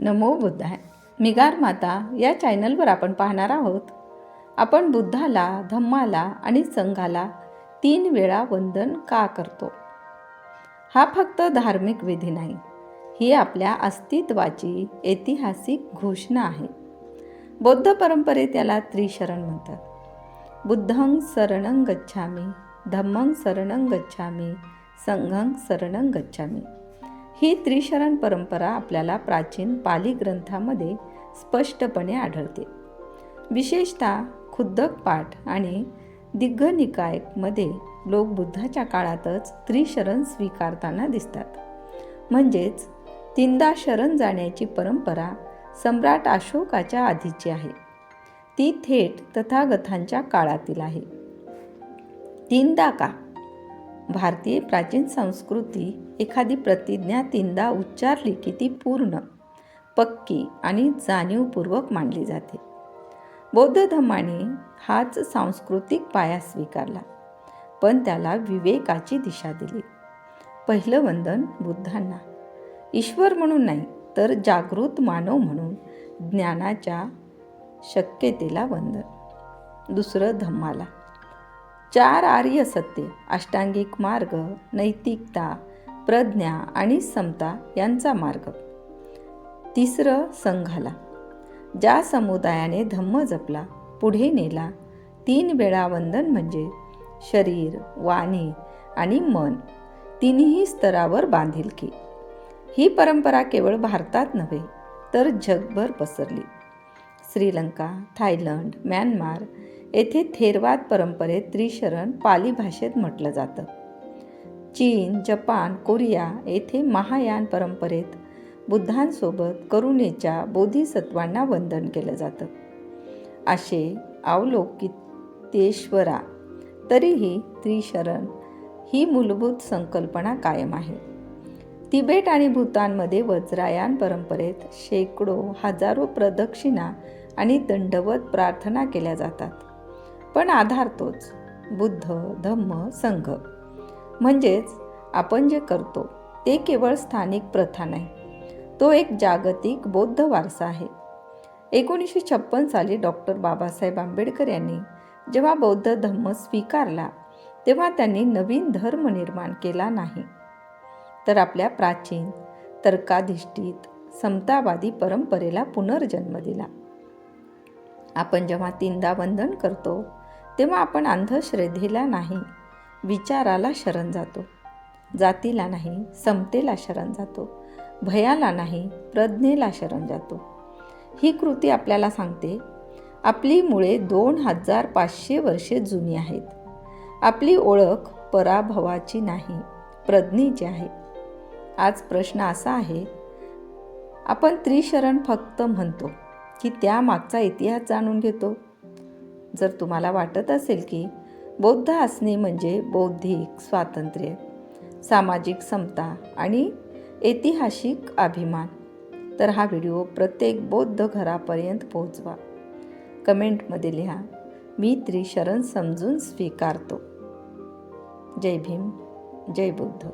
नमो बुद्धाय. मिगार माता या चॅनलवर आपण पाहणार आहोत. आपण बुद्धाला, धम्माला आणि संघाला 3 वेळा वंदन का करतो? हा फक्त धार्मिक विधी नाही, ही आपल्या अस्तित्वाची ऐतिहासिक घोषणा आहे. बौद्ध परंपरेत याला त्रिशरण म्हणतात. बुद्धं शरणं गच्छामि, धम्मं शरणं गच्छामि, संघं शरणं गच्छामि. ही त्रिशरण परंपरा आपल्याला प्राचीन पाली ग्रंथामध्ये स्पष्टपणे आढळते. विशेषतः खुद्दक पाठ आणि दिग्घ निकायमध्ये लोक बुद्धाच्या काळातच त्रिशरण स्वीकारताना दिसतात. म्हणजेच 3दा शरण जाण्याची परंपरा सम्राट अशोकाच्या आधीची आहे. ती थेट तथागतांच्या काळातील आहे. 3दा का? भारतीय प्राचीन संस्कृती एखादी प्रतिज्ञा 3दा उच्चारली की ती पूर्ण, पक्की आणि जाणीवपूर्वक मानली जाते. बौद्ध धम्माने हाच सांस्कृतिक पाया स्वीकारला, पण त्याला विवेकाची दिशा दिली. पहिलं वंदन बुद्धांना, ईश्वर म्हणून नाही तर जागृत मानव म्हणून ज्ञानाच्या शक्यतेला वंदन. दुसरं धम्माला, 4 आर्य सत्ये, अष्टांगिक मार्ग, नैतिकता, प्रज्ञा आणि समता यांचा मार्ग. तिसरं संघाला, ज्या समुदायाने धम्म जपला, पुढे नेला. 3 वेळा वंदन म्हणजे शरीर, वाणी आणि मन तिन्ही स्तरावर बांधिलकी. ही परंपरा केवळ भारतात नव्हे तर जगभर पसरली. श्रीलंका, थायलंड, म्यानमार येथे थेरवाद परंपरेत त्रिशरण पाली भाषेत म्हटलं जातं. चीन, जपान, कोरिया येथे महायान परंपरेत बुद्धांसोबत करुणेच्या बोधिसत्वांना वंदन केलं जातं. असे अवलोकितेश्वरा, तरीही त्रिशरण ही मूलभूत संकल्पना कायम आहे. तिबेट आणि भूतानमध्ये वज्रायन परंपरेत शेकडो, हजारो प्रदक्षिणा आणि दंडवत प्रार्थना केल्या जातात. पण आधार तोच, बुद्ध, धम्म, संघ. म्हणजेच आपण जे करतो ते केवळ स्थानिक प्रथा नाही, तो एक जागतिक बौद्ध वारसा आहे. 1956 साली डॉक्टर बाबासाहेब आंबेडकर यांनी जेव्हा बौद्ध धम्म स्वीकारला, तेव्हा त्यांनी नवीन धर्म निर्माण केला नाही, तर आपल्या प्राचीन तर्काधिष्ठित समतावादी परंपरेला पुनर्जन्म दिला. आपण जेव्हा 3दा वंदन करतो तेव्हा आपण अंधश्रद्धेला नाही, विचाराला शरण जातो. जातीला नाही, समतेला शरण जातो. भयाला नाही, प्रज्ञेला शरण जातो. ही कृती आपल्याला सांगते, आपली मुळे 2500 वर्षे जुनी आहेत. आपली ओळख पराभवाची नाही, प्रज्ञेची आहे. आज प्रश्न असा आहे, आपण त्रिशरण फक्त म्हणतो की त्यामागचा इतिहास जाणून घेतो? जर तुम्हाला वाटत असेल की बौद्ध असणे म्हणजे बौद्धिक स्वातंत्र्य, सामाजिक समता आणि ऐतिहासिक अभिमान, तर हा व्हिडिओ प्रत्येक बौद्ध घरापर्यंत पोहोचवा. कमेंटमध्ये लिहा, मी त्रिशरण समजून स्वीकारतो. जय भीम, जय बुद्ध.